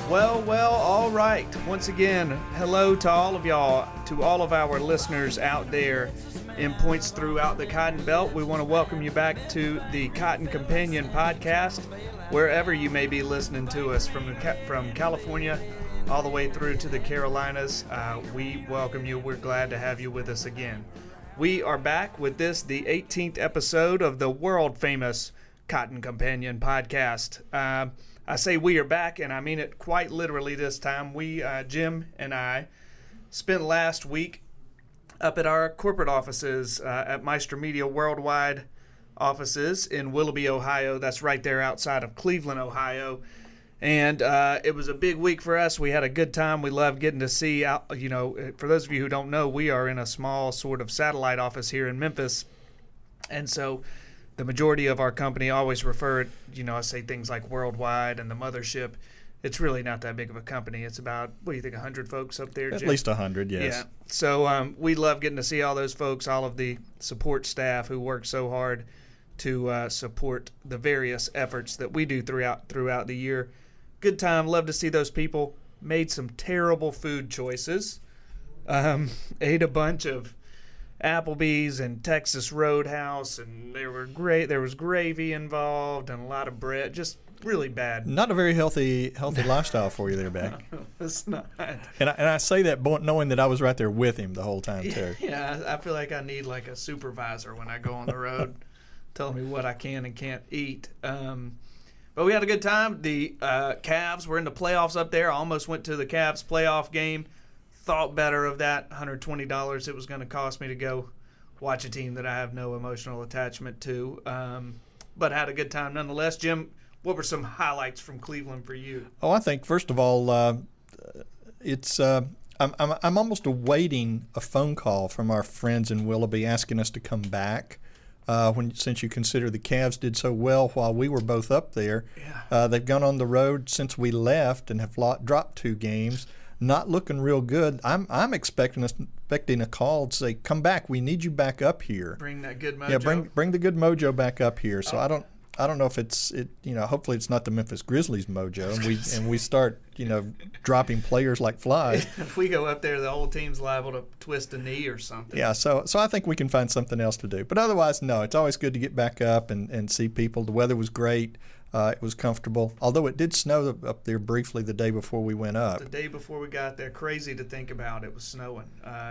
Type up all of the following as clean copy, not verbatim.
Well, all right. Once again, hello to all of y'all, to all of our listeners out there in points throughout the Cotton Belt. We want to welcome you back to the Cotton Companion podcast, wherever you may be listening to us, from California all the way through to the Carolinas. We welcome you. We're glad to have you with us again. We are back with this, the 18th episode of the world-famous Cotton Companion podcast. I say we are back, and I mean it quite literally this time. We, Jim and I, spent last week up at our corporate offices at Meister Media Worldwide offices in Willoughby, Ohio. That's right there outside of Cleveland, Ohio. And it was a big week for us. We had a good time. We loved getting to see, for those of you who don't know, we are in a small sort of satellite office here in Memphis. And so the majority of our company always refer, I say things like worldwide and the mothership. It's really not that big of a company. It's about, 100 folks up there, Jim? At least 100, yes. Yeah. So we love getting to see all those folks, all of the support staff who work so hard to support the various efforts that we do throughout the year. Good time. Love to see those people. Made some terrible food choices. Ate a bunch of Applebee's and Texas Roadhouse, and they were great. There was gravy involved and a lot of bread. Just really bad. Not a very healthy lifestyle for you there, Beck. No, it's not. And I say that knowing that I was right there with him the whole time, too. Yeah, I feel like I need like a supervisor when I go on the road telling me what I can and can't eat. But we had a good time. The Cavs were in the playoffs up there. I almost went to the Cavs playoff game. Thought better of that $120 it was going to cost me to go watch a team that I have no emotional attachment to. But had a good time nonetheless. Jim, what were some highlights from Cleveland for you? Oh, I think, first of all, I'm almost awaiting a phone call from our friends in Willoughby asking us to come back. Since you consider the Cavs did so well while we were both up there. Yeah. They've gone on the road since we left and have dropped 2 games. Not looking real good. I'm expecting a call to say, "Come back. We need you back up here." Bring that good mojo. Yeah, bring the good mojo back up here. So I don't know if it's hopefully it's not the Memphis Grizzlies mojo, and we start dropping players like flies. If we go up there, the whole team's liable to twist a knee or something. Yeah, so I think we can find something else to do. But otherwise, no, it's always good to get back up and see people. The weather was great. It was comfortable, although it did snow up there briefly the day before we went up. The day before we got there, crazy to think about. It was snowing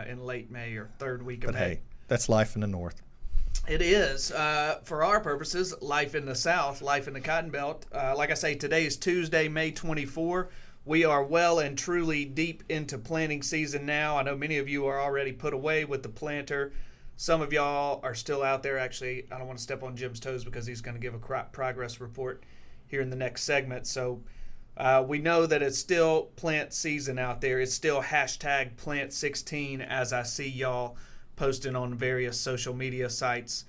in late May or third week of May. But hey, that's life in the North. It is. For our purposes, life in the South, life in the Cotton Belt. Like I say, today is Tuesday, May 24. We are well and truly deep into planting season now. I know many of you are already put away with the planter. Some of y'all are still out there. Actually, I don't want to step on Jim's toes because he's going to give a crop progress report here in the next segment. So we know that it's still plant season out there. It's still hashtag plant16 as I see y'all posting on various social media sites.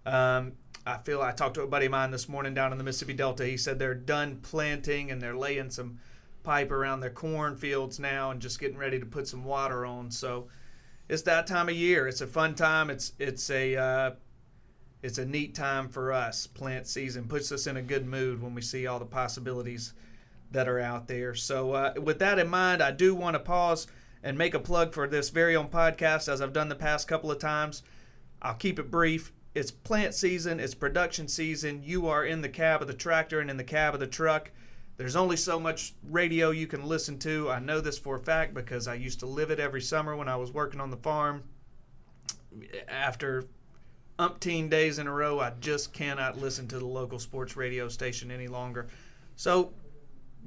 I talked to a buddy of mine this morning down in the Mississippi Delta. He said they're done planting and they're laying some pipe around their cornfields now and just getting ready to put some water on. So it's that time of year. It's a fun time. It's a neat time for us. Plant season puts us in a good mood when we see all the possibilities that are out there. So with that in mind, I do want to pause and make a plug for this very own podcast, as I've done the past couple of times. I'll keep it brief. It's plant season. It's production season. You are in the cab of the tractor and in the cab of the truck. There's only so much radio you can listen to. I know this for a fact because I used to live it every summer when I was working on the farm. After umpteen days in a row, I just cannot listen to the local sports radio station any longer. So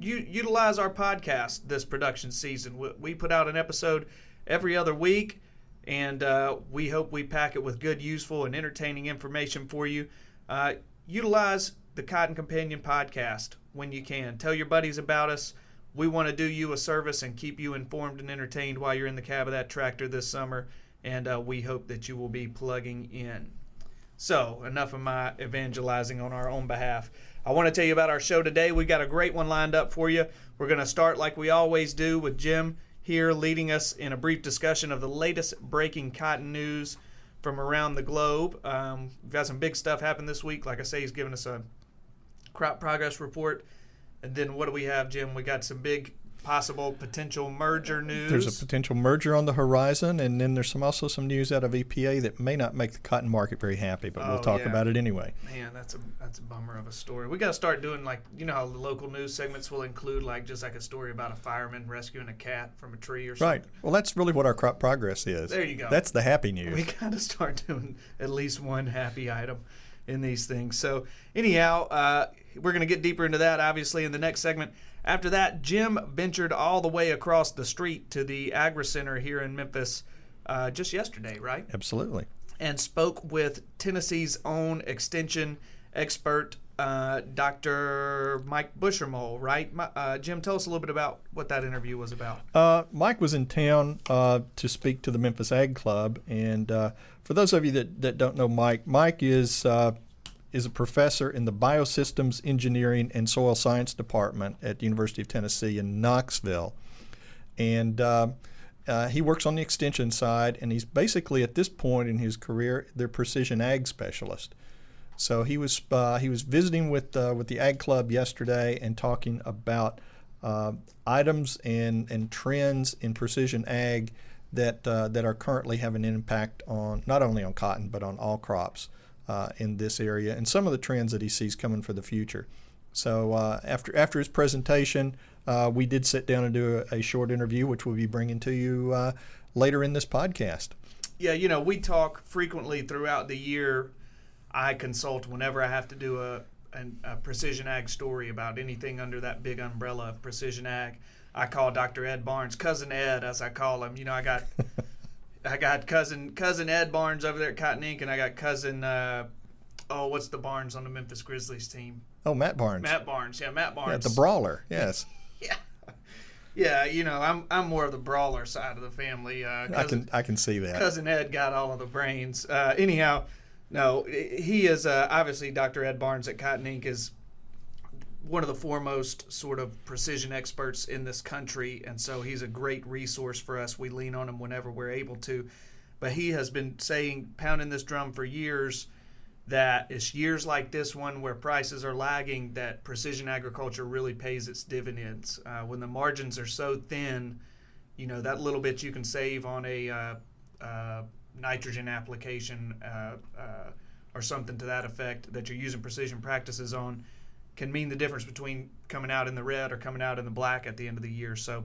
utilize our podcast this production season. We put out an episode every other week, and we hope we pack it with good, useful, and entertaining information for you. Utilize the Cotton Companion podcast when you can. Tell your buddies about us. We want to do you a service and keep you informed and entertained while you're in the cab of that tractor this summer, and we hope that you will be plugging in. So, enough of my evangelizing on our own behalf. I want to tell you about our show today. We got a great one lined up for you. We're going to start like we always do with Jim here leading us in a brief discussion of the latest breaking cotton news from around the globe. We've got some big stuff happen this week. Like I say, he's giving us a crop progress report. And then what do we have, Jim? We got some big possible potential merger news. There's a potential merger on the horizon, and then there's also some news out of EPA that may not make the cotton market very happy, but we'll talk about it anyway. Man, that's a bummer of a story. We got to start doing, like, you know how the local news segments will include just a story about a fireman rescuing a cat from a tree or something. Right. Well, that's really what our crop progress is. There you go. That's the happy news. We got to start doing at least one happy item in these things. So anyhow, we're going to get deeper into that, obviously, in the next segment. After that, Jim ventured all the way across the street to the Agri Center here in Memphis just yesterday, right? Absolutely. And spoke with Tennessee's own extension expert, Dr. Mike Buschermohle, right? Jim, tell us a little bit about what that interview was about. Mike was in town to speak to the Memphis Ag Club. And for those of you that don't know Mike is a professor in the Biosystems Engineering and Soil Science Department at the University of Tennessee in Knoxville. And he works on the extension side, and he's basically, at this point in his career, their precision ag specialist. So he was visiting with the Ag Club yesterday and talking about items and trends in precision ag that are currently having an impact on not only on cotton but on all crops in this area, and some of the trends that he sees coming for the future. So after his presentation, we did sit down and do a short interview, which we'll be bringing to you later in this podcast. Yeah, we talk frequently throughout the year. I consult whenever I have to do a precision ag story about anything under that big umbrella of precision ag. I call Dr. Ed Barnes, Cousin Ed, as I call him. I got cousin Ed Barnes over there at Cotton Inc., and I got cousin what's the Barnes on the Memphis Grizzlies team? Oh, Matt Barnes. Matt Barnes. Yeah, the brawler. Yes. Yeah. I'm more of the brawler side of the family. I can see that. Cousin Ed got all of the brains. Anyhow, no, he is obviously Dr. Ed Barnes at Cotton Inc. is one of the foremost sort of precision experts in this country, and so he's a great resource for us. We lean on him whenever we're able to. But he has been pounding this drum for years, that it's years like this one where prices are lagging that precision agriculture really pays its dividends. When the margins are so thin, that little bit you can save on a nitrogen application or something to that effect that you're using precision practices on can mean the difference between coming out in the red or coming out in the black at the end of the year. So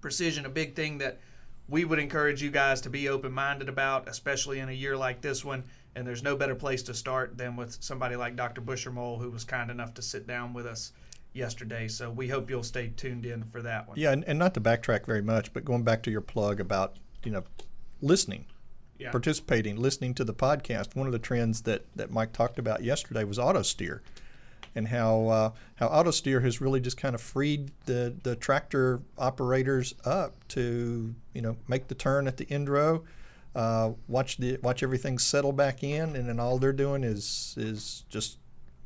precision, a big thing that we would encourage you guys to be open-minded about, especially in a year like this one. And there's no better place to start than with somebody like Dr. Buschermohle, who was kind enough to sit down with us yesterday. So we hope you'll stay tuned in for that one. Yeah, and not to backtrack very much, but going back to your plug about, listening, participating, listening to the podcast. One of the trends that Mike talked about yesterday was auto steer, and how auto steer has really just kind of freed the tractor operators up to make the turn at the end row, watch everything settle back in, and then all they're doing is just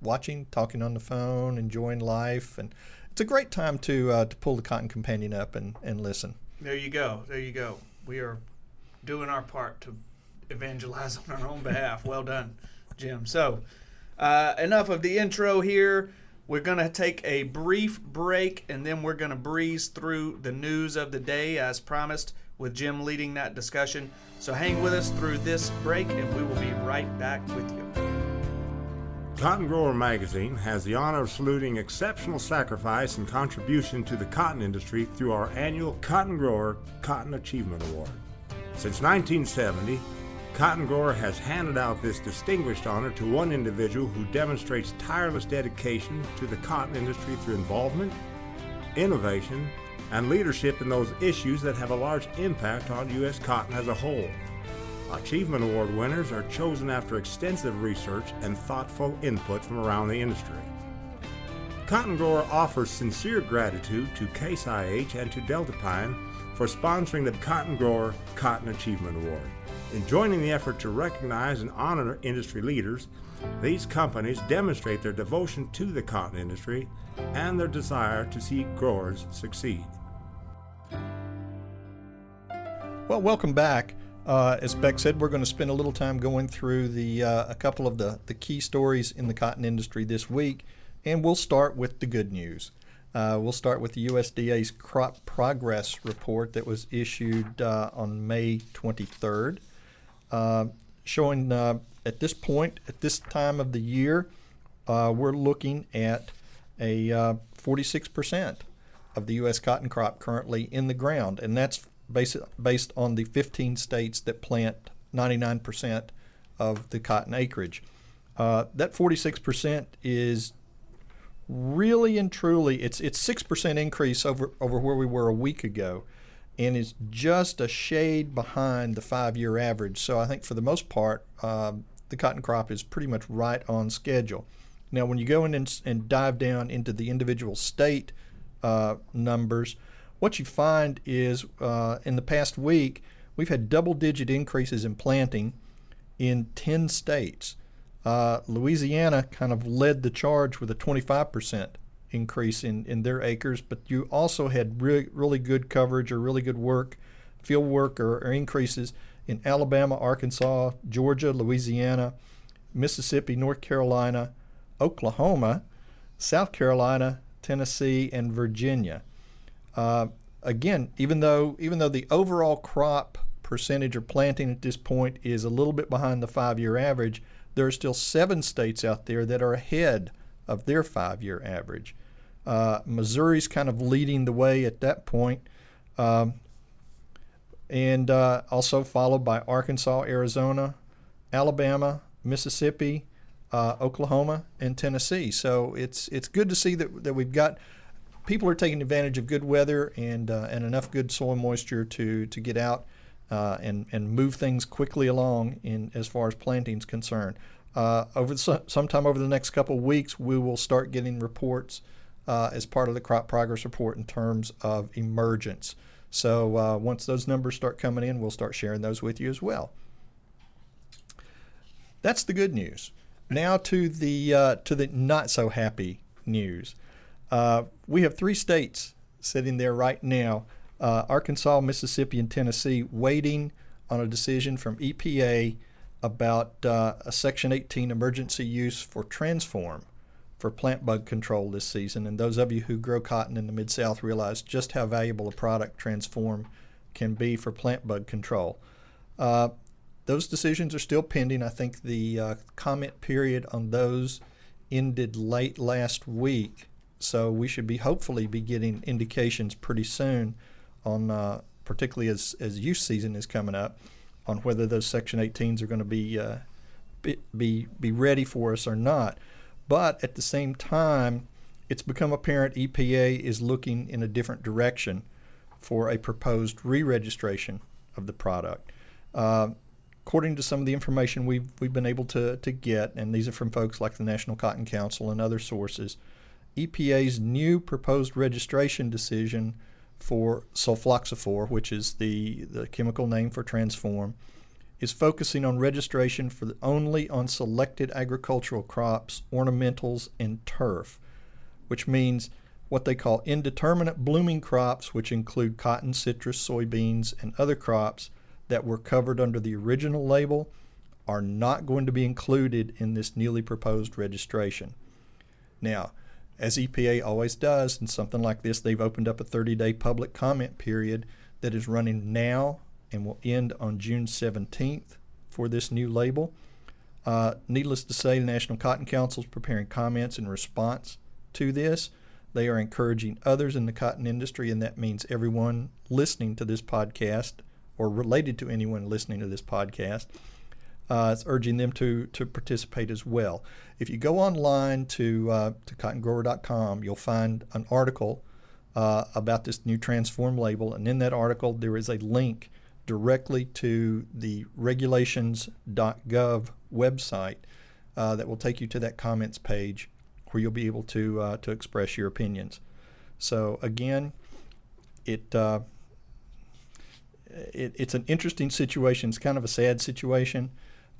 watching, talking on the phone, enjoying life, and it's a great time to pull the Cotton Companion up and listen. There you go. We are doing our part to evangelize on our own behalf. Well done, Jim. So enough of the intro here. We're going to take a brief break, and then we're going to breeze through the news of the day as promised, with Jim leading that discussion. So hang with us through this break, and we will be right back with you. Cotton Grower Magazine has the honor of saluting exceptional sacrifice and contribution to the cotton industry through our annual Cotton Grower Cotton Achievement Award. Since 1970, Cotton Grower has handed out this distinguished honor to one individual who demonstrates tireless dedication to the cotton industry through involvement, innovation, and leadership in those issues that have a large impact on U.S. cotton as a whole. Achievement Award winners are chosen after extensive research and thoughtful input from around the industry. Cotton Grower offers sincere gratitude to Case IH and to Delta Pine for sponsoring the Cotton Grower Cotton Achievement Award. In joining the effort to recognize and honor industry leaders, these companies demonstrate their devotion to the cotton industry and their desire to see growers succeed. Well, welcome back. As Beck said, we're going to spend a little time going through a couple of the key stories in the cotton industry this week, and we'll start with the good news. We'll start with the USDA's crop progress report that was issued on May 23rd, showing at this point, at this time of the year, we're looking at a 46% of the U.S. cotton crop currently in the ground, and that's based on the 15 states that plant 99% of the cotton acreage. That 46% is really and truly, it's 6% increase over where we were a week ago, and it's just a shade behind the 5-year average. So I think for the most part, the cotton crop is pretty much right on schedule. Now, when you go in and dive down into the individual state numbers, what you find is in the past week, we've had double-digit increases in planting in 10 states. Louisiana kind of led the charge with a 25% increase in their acres, but you also had really good coverage or really good work, field work or increases in Alabama, Arkansas, Georgia, Louisiana, Mississippi, North Carolina, Oklahoma, South Carolina, Tennessee, and Virginia. Again, even though the overall crop percentage of planting at this point is a little bit behind the 5-year average, there are still 7 states out there that are ahead of their 5-year average. Missouri's kind of leading the way at that point, and also followed by Arkansas, Arizona, Alabama, Mississippi, Oklahoma, and Tennessee. So it's good to see that we've got people are taking advantage of good weather and enough good soil moisture to get out and move things quickly along as far as planting is concerned. Sometime over the next couple of weeks, we will start getting reports as part of the crop progress report in terms of emergence. So once those numbers start coming in, we'll start sharing those with you as well. That's the good news. Now to the not so happy news. We have 3 states sitting there right now, Arkansas, Mississippi, and Tennessee, waiting on a decision from EPA about a Section 18 emergency use for Transform for plant bug control this season. And those of you who grow cotton in the Mid-South realize just how valuable a product Transform can be for plant bug control. Those decisions are still pending. I think the comment period on those ended late last week, so we should hopefully be getting indications pretty soon on, particularly as youth season is coming up, on whether those Section 18s are going to be ready for us or not. But at the same time, it's become apparent EPA is looking in a different direction for a proposed re-registration of the product. According to some of the information we've been able to get, and these are from folks like the National Cotton Council and other sources, EPA's new proposed registration decision for sulfoxaflor, which is the chemical name for Transform, is focusing on registration for only on selected agricultural crops, ornamentals, and turf, which means what they call indeterminate blooming crops, which include cotton, citrus, soybeans, and other crops that were covered under the original label, are not going to be included in this newly proposed registration. Now, as EPA always does in something like this, they've opened up a 30-day public comment period that is running now and will end on June 17th for this new label. Needless to say, the National Cotton Council is preparing comments in response to this. They are encouraging others in the cotton industry, and that means everyone listening to this podcast or related to anyone listening to this podcast. It's urging them to participate as well. If you go online to cottongrower.com, you'll find an article about this new Transform label, and in that article there is a link directly to the regulations.gov website that will take you to that comments page where you'll be able to express your opinions. So again, it's an interesting situation. It's kind of a sad situation,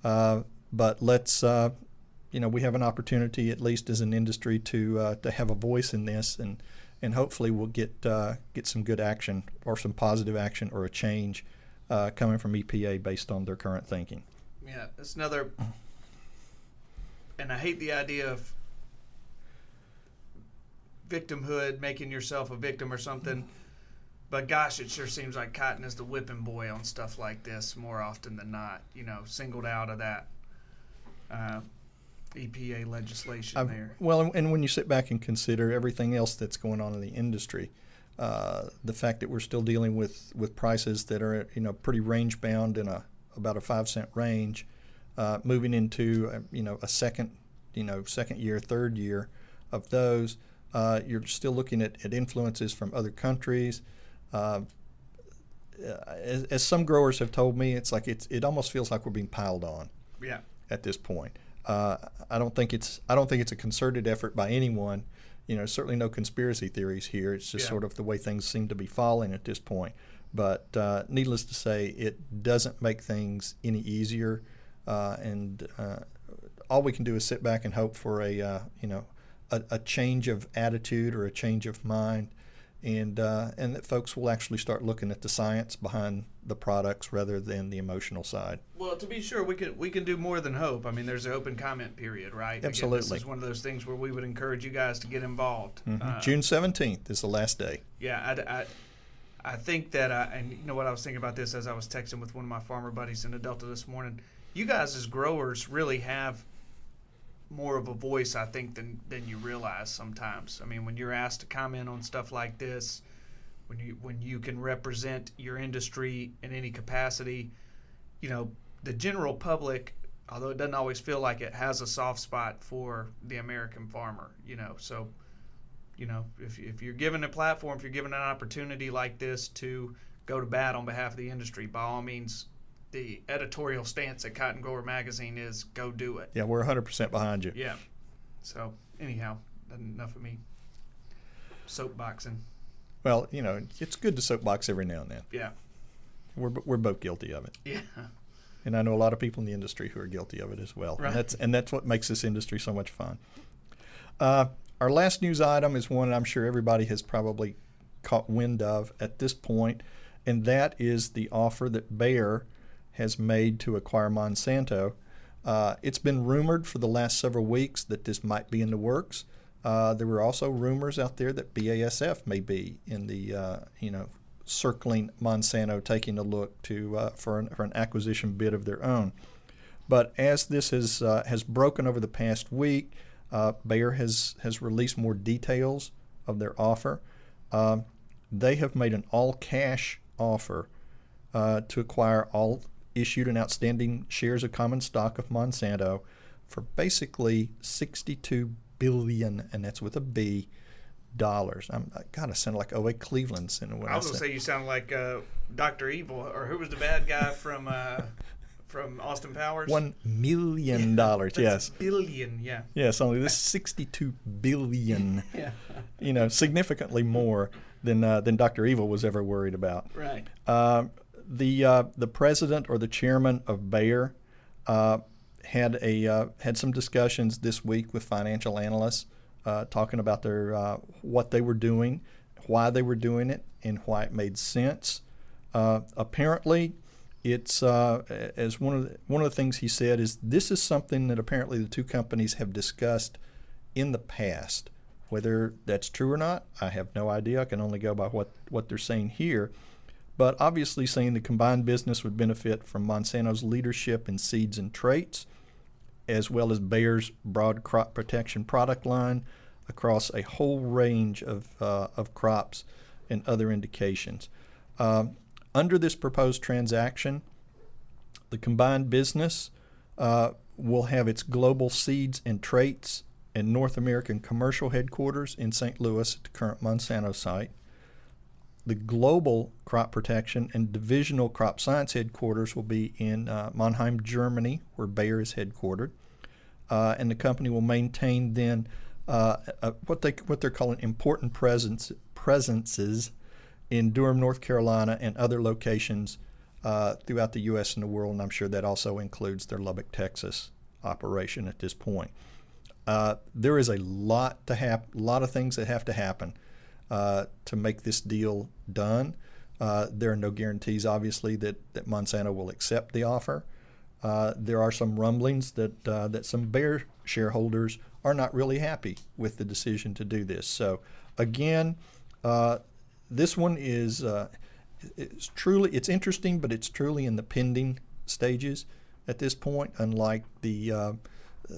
but let's we have an opportunity, at least as an industry, to have a voice in this, and hopefully we'll get some good action or some positive action or a change coming from EPA based on their current thinking. Yeah, it's another, and I hate the idea of victimhood, making yourself a victim or something. But gosh, it sure seems like cotton is the whipping boy on stuff like this more often than not. Singled out of that EPA legislation there. Well, and when you sit back and consider everything else that's going on in the industry, the fact that we're still dealing with prices that are pretty range bound in about a 5-cent range, moving into a second year, third year of those, you're still looking at influences from other countries. As some growers have told me, it's like it almost feels like we're being piled on. Yeah. At this point, I don't think it's a concerted effort by anyone. Certainly no conspiracy theories here. It's just sort of the way things seem to be falling at this point. But needless to say, it doesn't make things any easier. And all we can do is sit back and hope for a change of attitude or a change of mind, and that folks will actually start looking at the science behind the products rather than the emotional side. Well, to be sure, we can do more than hope. I mean, there's an open comment period, right? Absolutely. Again, this is one of those things where we would encourage you guys to get involved. Mm-hmm. June 17th is the last day. Yeah, I think that, and you know what, I was thinking about this as I was texting with one of my farmer buddies in the Delta this morning. You guys as growers really have more of a voice, I think, than you realize sometimes. I mean, when you're asked to comment on stuff like this, when you can represent your industry in any capacity, the general public, although it doesn't always feel like it, has a soft spot for the American farmer. So if you're given a platform, if you're given an opportunity like this to go to bat on behalf of the industry, by all means, the editorial stance at Cotton Grower Magazine is go do it. Yeah, we're 100% behind you. Yeah. So anyhow, enough of me soapboxing. Well, it's good to soapbox every now and then. Yeah. We're both guilty of it. Yeah. And I know a lot of people in the industry who are guilty of it as well. Right. And that's what makes this industry so much fun. Our last news item is one I'm sure everybody has probably caught wind of at this point, and that is the offer that Bayer has made to acquire Monsanto. It's been rumored for the last several weeks that this might be in the works. There were also rumors out there that BASF may be in the circling Monsanto, taking a look for an acquisition bid of their own. But as this has broken over the past week, Bayer has released more details of their offer. They have made an all-cash offer to acquire all issued and outstanding shares of common stock of Monsanto for basically $62 billion, and that's with a B, dollars. I sound like O.A. Cleveland. I was going to say you sound like Dr. Evil, or who was the bad guy from Austin Powers? $1 million, yes. Billion, yeah. Yes, only this is $62 billion. Yeah. Significantly more than Dr. Evil was ever worried about. Right. The president or the chairman of Bayer had some discussions this week with financial analysts talking about what they were doing, why they were doing it, and why it made sense. Apparently, it's as one of the things he said is this is something that apparently the two companies have discussed in the past. Whether that's true or not, I have no idea. I can only go by what they're saying here. But obviously saying the combined business would benefit from Monsanto's leadership in seeds and traits, as well as Bayer's broad crop protection product line across a whole range of crops and other indications. Under this proposed transaction, the combined business will have its global seeds and traits and North American commercial headquarters in St. Louis at the current Monsanto site. The global crop protection and divisional crop science headquarters will be in Mannheim, Germany, where Bayer is headquartered. And the company will maintain then what they're calling important presences in Durham, North Carolina, and other locations throughout the U.S. and the world. And I'm sure that also includes their Lubbock, Texas operation at this point. There is a lot of things that have to happen to make this deal done. There are no guarantees, obviously, that Monsanto will accept the offer. There are some rumblings that some Bayer shareholders are not really happy with the decision to do this. So again, this one is it's interesting, but it's truly in the pending stages at this point, unlike the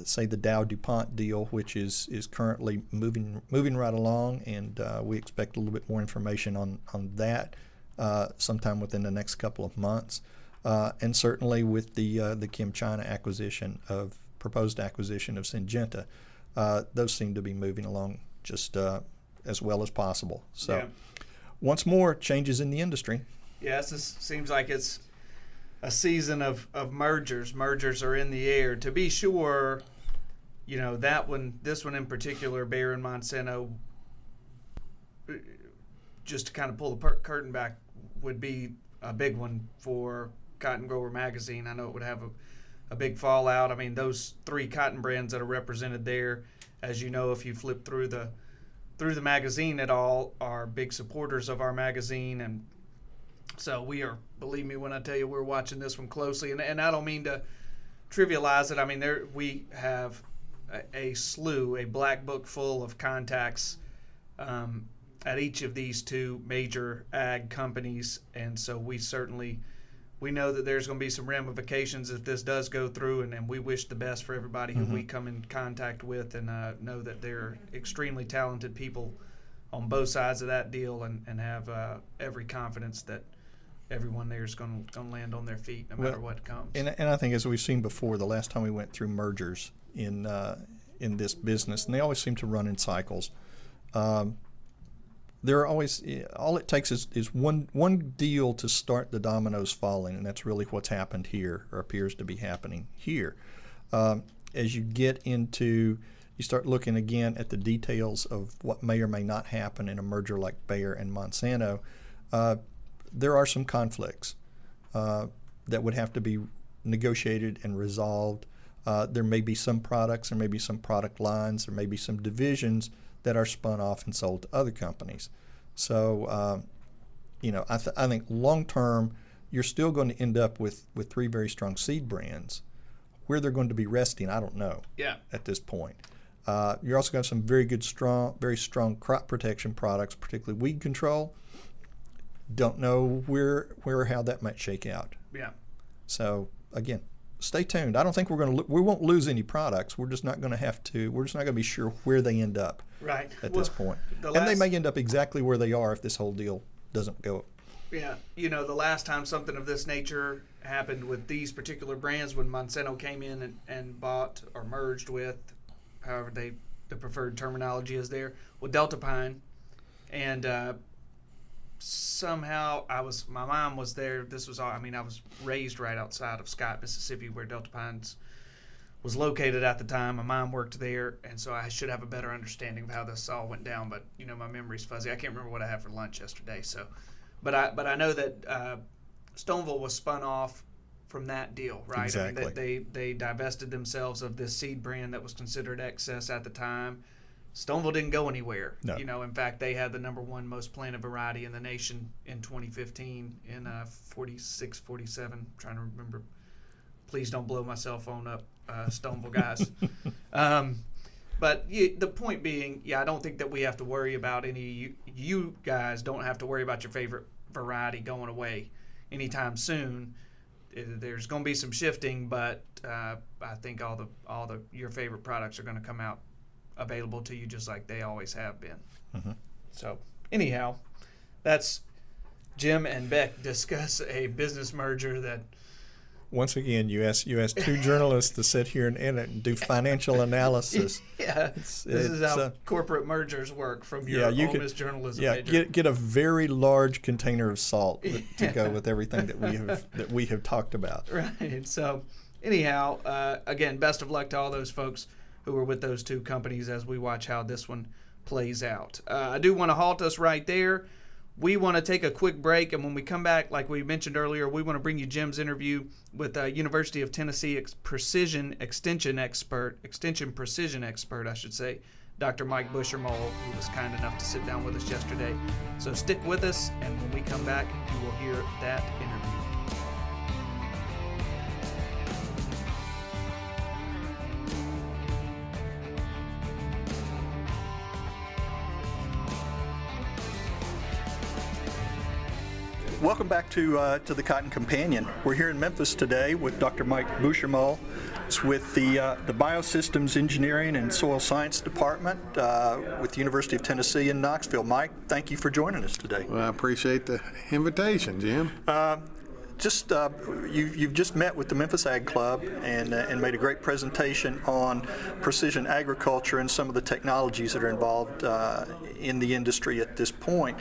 say the Dow DuPont deal, which is currently moving right along, and we expect a little bit more information on that sometime within the next couple of months, and certainly with the ChemChina proposed acquisition of Syngenta, those seem to be moving along just as well as possible. So, once more, changes in the industry. Yes, this seems like it's a season of mergers. Mergers are in the air. To be sure, this one in particular, Bayer and Monsanto, just to kind of pull the curtain back, would be a big one for Cotton Grower Magazine. I know it would have a big fallout. I mean, those 3 cotton brands that are represented there, as you know, if you flip through the magazine at all, are big supporters of our magazine, and so we are, believe me when I tell you, we're watching this one closely, and I don't mean to trivialize it. I mean, we have a black book full of contacts at each of these 2 major ag companies, and so we know that there's going to be some ramifications if this does go through, and we wish the best for everybody who we come in contact with, and know that they're extremely talented people on both sides of that deal, and have every confidence that everyone there is going to land on their feet no matter what comes. And I think, as we've seen before, the last time we went through mergers in this business, and they always seem to run in cycles. There are always, all it takes is one deal to start the dominoes falling, and that's really what's happened here, or appears to be happening here. As you you start looking again at the details of what may or may not happen in a merger like Bayer and Monsanto, there are some conflicts that would have to be negotiated and resolved. There may be some products, there may be some product lines, there may be some divisions that are spun off and sold to other companies. So, I think long term, you're still going to end up with 3 very strong seed brands. Where they're going to be resting, I don't know. At this point, you're also got some very strong crop protection products, particularly weed control. Don't know where or how that might shake out. So again, stay tuned. I don't think we won't lose any products. We're just not going to be sure where they end up at this point. And they may end up exactly where they are if this whole deal doesn't go. Yeah, the last time something of this nature happened with these particular brands, when Monsanto came in and bought or merged with, however the preferred terminology is there, with Delta Pine, and somehow my mom was there. I was raised right outside of Scott, Mississippi, where Delta Pines was located at the time. My mom worked there, and so I should have a better understanding of how this all went down. But my memory's fuzzy. I can't remember what I had for lunch yesterday. So, but I know that Stoneville was spun off from that deal, right? Exactly. I mean, they divested themselves of this seed brand that was considered excess at the time. Stoneville didn't go anywhere. No. In fact, they had the #1 most planted variety in the nation in 2015 in 46, 47. Trying to remember. Please don't blow my cell phone up, Stoneville guys. But the point being, I don't think that we have to worry about any. You guys don't have to worry about your favorite variety going away anytime soon. There's going to be some shifting, but I think all your favorite products are going to come out available to you just like they always have been. Mm-hmm. So anyhow, that's Jim and Beck discuss a business merger that. Once again, you ask 2 journalists to sit here and do financial analysis. This is how corporate mergers work from your Ole Miss journalism major. Get a very large container of salt to go with everything that we have talked about. Right. So anyhow, again, best of luck to all those folks who are with those 2 companies as we watch how this one plays out. I do want to halt us right there. We want to take a quick break, and when we come back, like we mentioned earlier, we want to bring you Jim's interview with University of Tennessee Extension Precision Expert, Dr. Mike Buschermohle, who was kind enough to sit down with us yesterday. So stick with us, and when we come back, you will hear that interview. Welcome back to the Cotton Companion. We're here in Memphis today with Dr. Mike Buschermohle. It's with the Biosystems Engineering and Soil Science Department with the University of Tennessee in Knoxville. Mike, thank you for joining us today. Well, I appreciate the invitation, Jim. You've just met with the Memphis Ag Club and made a great presentation on precision agriculture and some of the technologies that are involved in the industry at this point.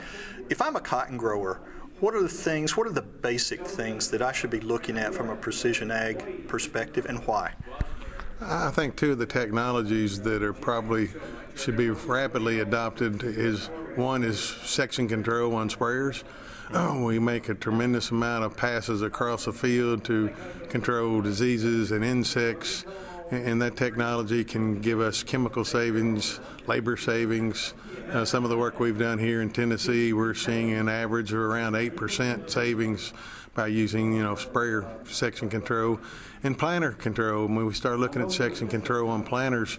If I'm a cotton grower, what are the basic things that I should be looking at from a precision ag perspective, and why? I think two of the technologies that are probably should be rapidly adopted one is section control on sprayers. We make a tremendous amount of passes across the field to control diseases and insects, and that technology can give us chemical savings, labor savings. Some of the work we've done here in Tennessee, we're seeing an average of around 8% savings by using, sprayer section control and planter control. When we start looking at section control on planters,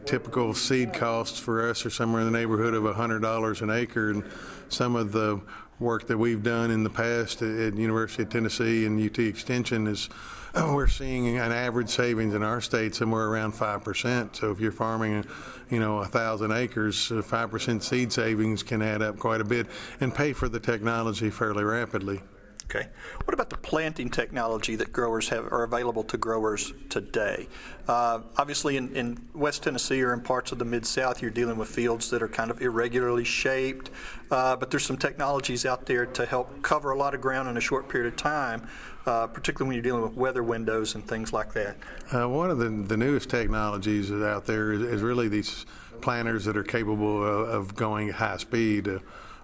typical seed costs for us are somewhere in the neighborhood of $100 an acre, and some of the work that we've done in the past at University of Tennessee and UT Extension is we're seeing an average savings in our state somewhere around 5%. So if you're farming, 1,000 acres, 5% seed savings can add up quite a bit and pay for the technology fairly rapidly. Okay. What about the planting technology that growers are available to growers today? Obviously, in West Tennessee or in parts of the Mid-South, you're dealing with fields that are kind of irregularly shaped, but there's some technologies out there to help cover a lot of ground in a short period of time, particularly when you're dealing with weather windows and things like that. One of the newest technologies out there is really these planters that are capable of going high speed.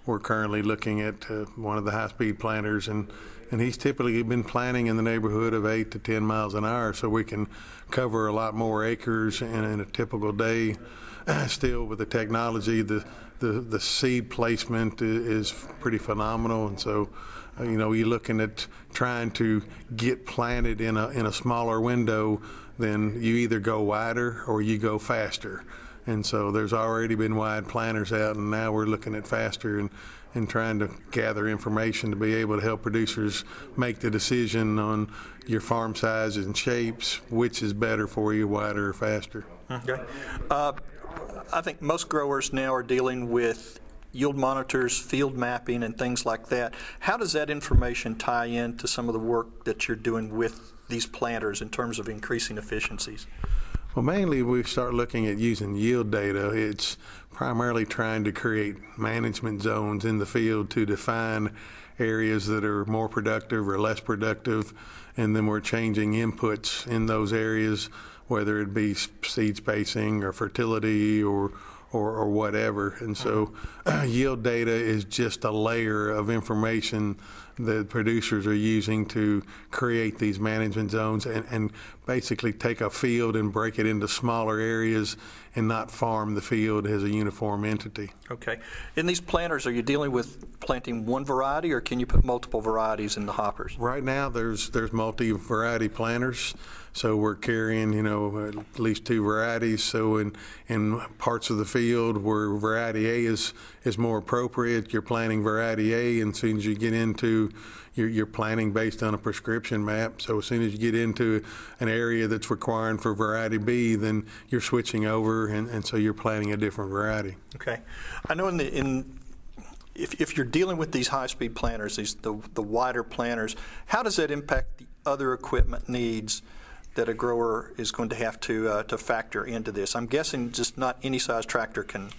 We're currently looking at one of the high-speed planters, and he's typically been planting in the neighborhood of 8 to 10 miles an hour, so we can cover a lot more acres in a typical day. Still, with the technology, the seed placement is pretty phenomenal, and so you're looking at trying to get planted in a smaller window. Then you either go wider or you go faster. And so there's already been wide planters out, and now we're looking at faster and trying to gather information to be able to help producers make the decision on your farm size and shapes, which is better for you, wider or faster. Okay. I think most growers now are dealing with yield monitors, field mapping, and things like that. How does that information tie into some of the work that you're doing with these planters in terms of increasing efficiencies? Well, mainly we start looking at using yield data. It's primarily trying to create management zones in the field to define areas that are more productive or less productive, and then we're changing inputs in those areas, whether it be seed spacing or fertility or whatever. And so yield data is just a layer of information that producers are using to create these management zones and basically take a field and break it into smaller areas and not farm the field as a uniform entity. Okay. In these planters, are you dealing with planting one variety, or can you put multiple varieties in the hoppers? Right now there's multi-variety planters. So we're carrying, at least two varieties. So in parts of the field where variety A is more appropriate, you're planting variety A, and as soon as you get into, you're planting based on a prescription map. So as soon as you get into an area that's requiring for variety B, then you're switching over, and so you're planting a different variety. Okay. I know if you're dealing with these high-speed planters, the wider planters, how does that impact the other equipment needs that a grower is going to have to factor into this? I'm guessing just not any size tractor can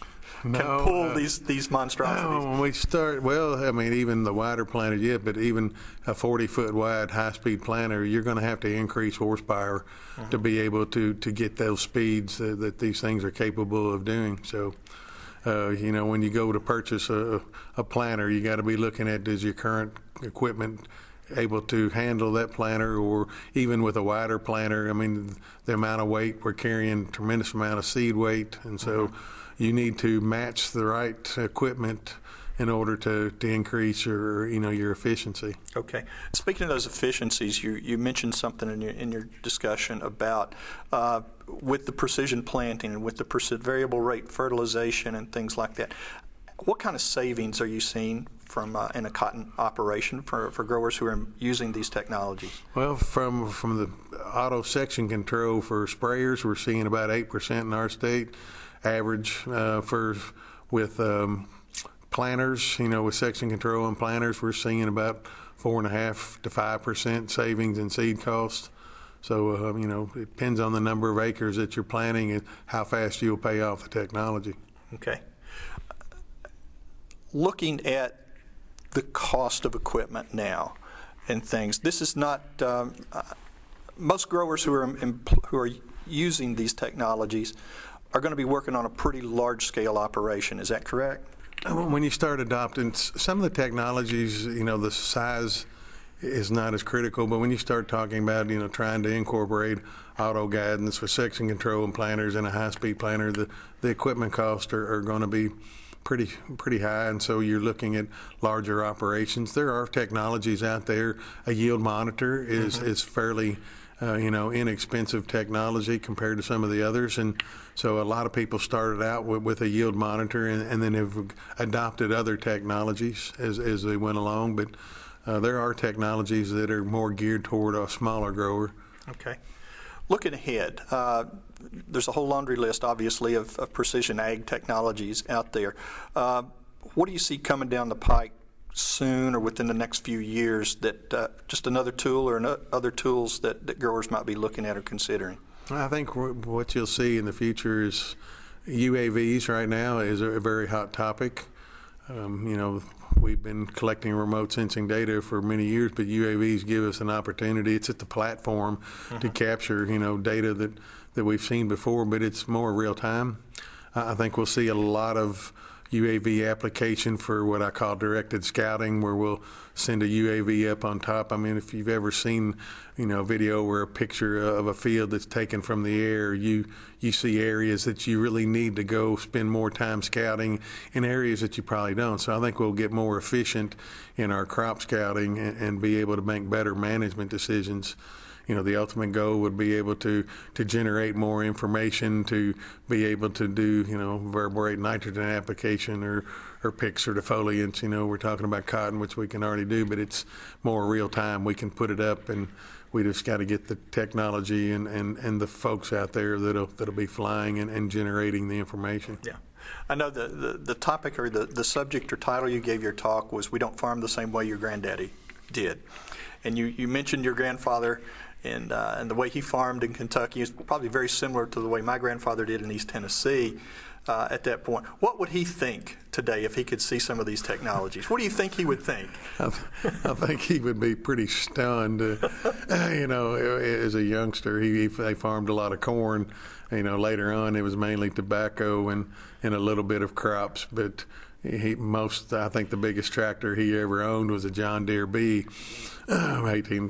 pull these monstrosities. No, when we start, even the wider planter, but even a 40-foot wide high-speed planter, you're going to have to increase horsepower to be able to get those speeds that these things are capable of doing. So, when you go to purchase a planter, you got to be looking at, does your current equipment able to handle that planter, or even with a wider planter, the amount of weight, we're carrying a tremendous amount of seed weight, and so you need to match the right equipment in order to increase your efficiency. Okay. Speaking of those efficiencies, you mentioned something in your discussion about with the precision planting and with the variable rate fertilization and things like that. What kind of savings are you seeing from in a cotton operation for growers who are using these technologies? Well, from the auto section control for sprayers, we're seeing about 8% in our state. Average with planters, with section control and planters, we're seeing about 4.5% to 5% savings in seed costs. So, it depends on the number of acres that you're planting and how fast you'll pay off the technology. Okay. Looking at the cost of equipment now and things, this is not most growers who are using these technologies are going to be working on a pretty large-scale operation. Is that correct? When you start adopting some of the technologies, the size is not as critical, but when you start talking about, trying to incorporate auto guidance with section control and planters and a high-speed planter, the equipment costs are going to be pretty high, and so you're looking at larger operations. There are technologies out there. A yield monitor is fairly inexpensive technology compared to some of the others, and so a lot of people started out with a yield monitor and then have adopted other technologies as they went along, but there are technologies that are more geared toward a smaller grower. Okay. Looking ahead, there's a whole laundry list, obviously, of precision ag technologies out there. What do you see coming down the pike soon or within the next few years that just another tool or other tools that growers might be looking at or considering? I think what you'll see in the future is UAVs right now is a very hot topic. We've been collecting remote sensing data for many years, but UAVs give us an opportunity. It's at the platform to capture, data that we've seen before, but it's more real time. I think we'll see a lot of UAV application for what I call directed scouting, where we'll send a UAV up on top. I mean, if you've ever seen, a video where a picture of a field that's taken from the air, you see areas that you really need to go spend more time scouting in areas that you probably don't. So I think we'll get more efficient in our crop scouting and be able to make better management decisions. The ultimate goal would be able to generate more information, to be able to do, variable rate nitrogen application or pick certifoliants. We're talking about cotton, which we can already do, but it's more real time. We can put it up, and we just got to get the technology and the folks out there that'll be flying and generating the information. Yeah. I know the topic or the subject or title you gave your talk was "We Don't Farm the Same Way Your Granddaddy Did," and you mentioned your grandfather and the way he farmed in Kentucky is probably very similar to the way my grandfather did in East Tennessee at that point. What would he think today if he could see some of these technologies? What do you think he would think? I think he would be pretty stunned. As a youngster, they farmed a lot of corn. Later on, it was mainly tobacco and a little bit of crops, but I think the biggest tractor he ever owned was a John Deere B, 18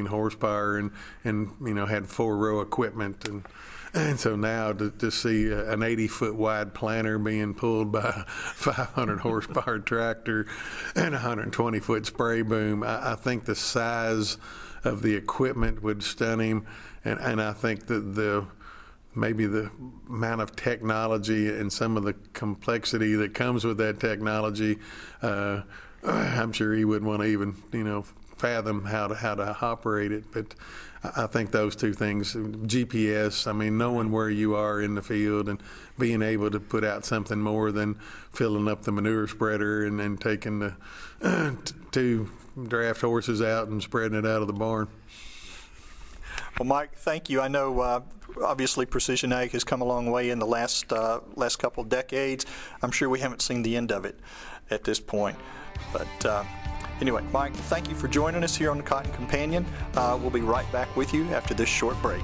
horsepower, and had 4-row equipment, and so now to see an 80-foot wide planter being pulled by a 500 horsepower tractor and a 120-foot spray boom, I think the size of the equipment would stun him, and I think that maybe the amount of technology and some of the complexity that comes with that technology, I'm sure he wouldn't want to even, fathom how to operate it. But I think those two things, GPS, knowing where you are in the field and being able to put out something more than filling up the manure spreader and then taking the 2 draft horses out and spreading it out of the barn. Well, Mike, thank you. I know obviously precision ag has come a long way in the last couple of decades. I'm sure we haven't seen the end of it at this point. But anyway, Mike, thank you for joining us here on the Cotton Companion. We'll be right back with you after this short break.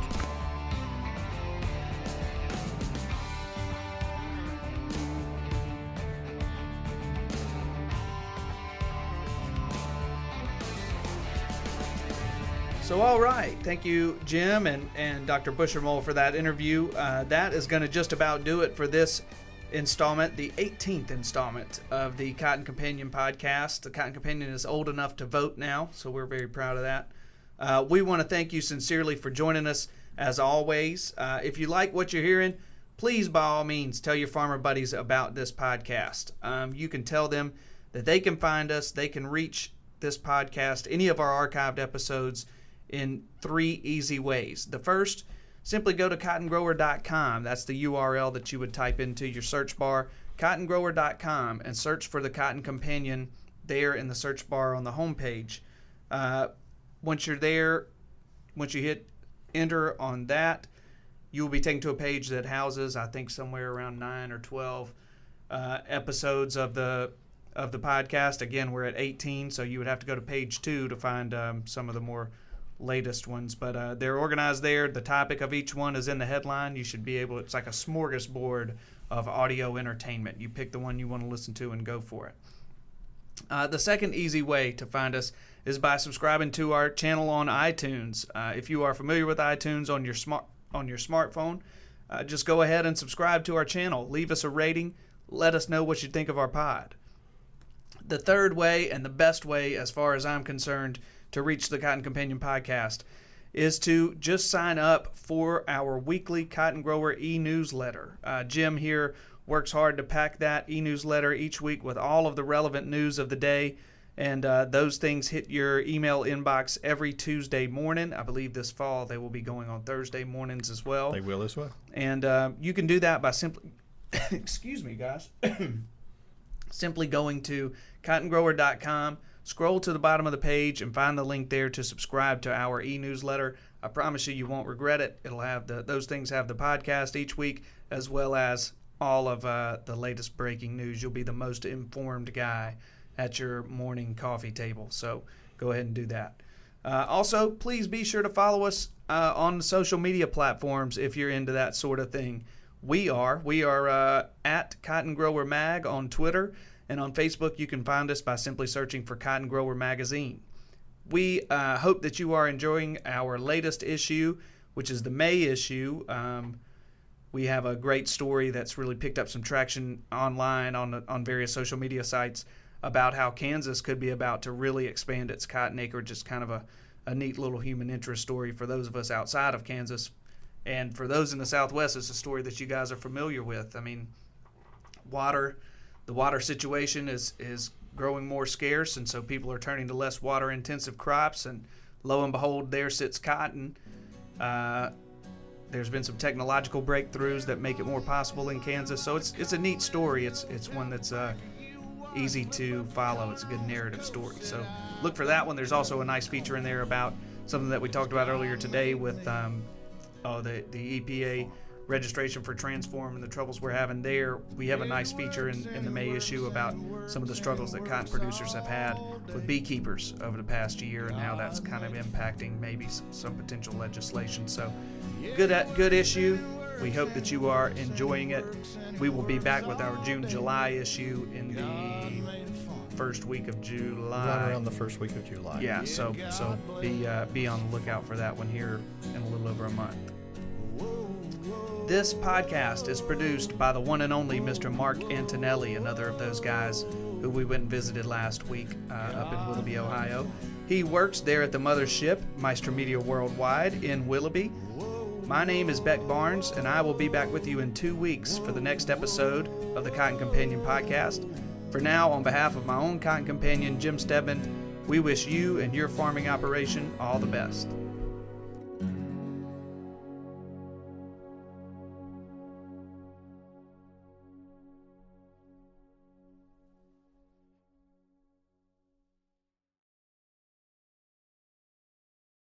So, all right. Thank you, Jim and Dr. Buschermohle, for that interview. That is going to just about do it for this installment, the 18th installment of the Cotton Companion podcast. The Cotton Companion is old enough to vote now, so we're very proud of that. We want to thank you sincerely for joining us, as always. If you like what you're hearing, please, by all means, tell your farmer buddies about this podcast. You can tell them that they can find us, they can reach this podcast, any of our archived episodes, in 3 easy ways. The first, simply go to cottongrower.com. That's the URL that you would type into your search bar, cottongrower.com, and search for the Cotton Companion there in the search bar on the homepage. Once you're there, once you hit enter on that, you will be taken to a page that houses, I think, somewhere around 9 or 12 episodes of the podcast. Again, we're at 18, so you would have to go to page 2 to find some of the more latest ones. But they're organized there. The topic of each one is in the headline. You should be able, it's like a smorgasbord of audio entertainment. You pick the one you want to listen to and go for it. The second easy way to find us is by subscribing to our channel on iTunes. If you are familiar with iTunes on your smartphone, just go ahead and subscribe to our channel. Leave us a rating. Let us know what you think of our pod. The third way, and the best way as far as I'm concerned, to reach the Cotton Companion podcast is to just sign up for our weekly Cotton Grower e-newsletter. Jim here works hard to pack that e-newsletter each week with all of the relevant news of the day, and those things hit your email inbox every Tuesday morning. I believe this fall they will be going on Thursday mornings as well. They will as well. And you can do that by simply, excuse me, guys, simply going to cottongrower.com, scroll to the bottom of the page, and find the link there to subscribe to our e-newsletter. I promise you won't regret it. It'll have those things have the podcast each week, as well as all of the latest breaking news. You'll be the most informed guy at your morning coffee table. So go ahead and do that. Also, please be sure to follow us on the social media platforms if you're into that sort of thing. We are at Cotton Grower Mag on Twitter, and on Facebook you can find us by simply searching for Cotton Grower Magazine. We hope that you are enjoying our latest issue, which is the May issue. We have a great story that's really picked up some traction online on various social media sites about how Kansas could be about to really expand its cotton acreage. It's kind of a neat little human interest story for those of us outside of Kansas. And for those in the Southwest, it's a story that you guys are familiar with. I mean, the water situation is growing more scarce, and so people are turning to less water-intensive crops, and lo and behold, there sits cotton. There's been some technological breakthroughs that make it more possible in Kansas, so it's a neat story. It's one that's easy to follow. It's a good narrative story. So look for that one. There's also a nice feature in there about something that we talked about earlier today with the EPA registration for Transform and the troubles we're having there. We have a nice feature in the May issue about some of the struggles that cotton producers have had with beekeepers over the past year and how that's kind of impacting maybe some potential legislation. So good issue. We hope that you are enjoying it. We will be back with our June-July issue in the first week of July. Right around the first week of July. Yeah, so be on the lookout for that one here in a little over a month. This podcast is produced by the one and only Mr. Mark Antonelli, another of those guys who we went and visited last week up in Willoughby, Ohio. He works there at the mothership, Maestro Media Worldwide, in Willoughby. My name is Beck Barnes, and I will be back with you in 2 weeks for the next episode of the Cotton Companion podcast. For now, on behalf of my own Cotton Companion, Jim Steadman, we wish you and your farming operation all the best.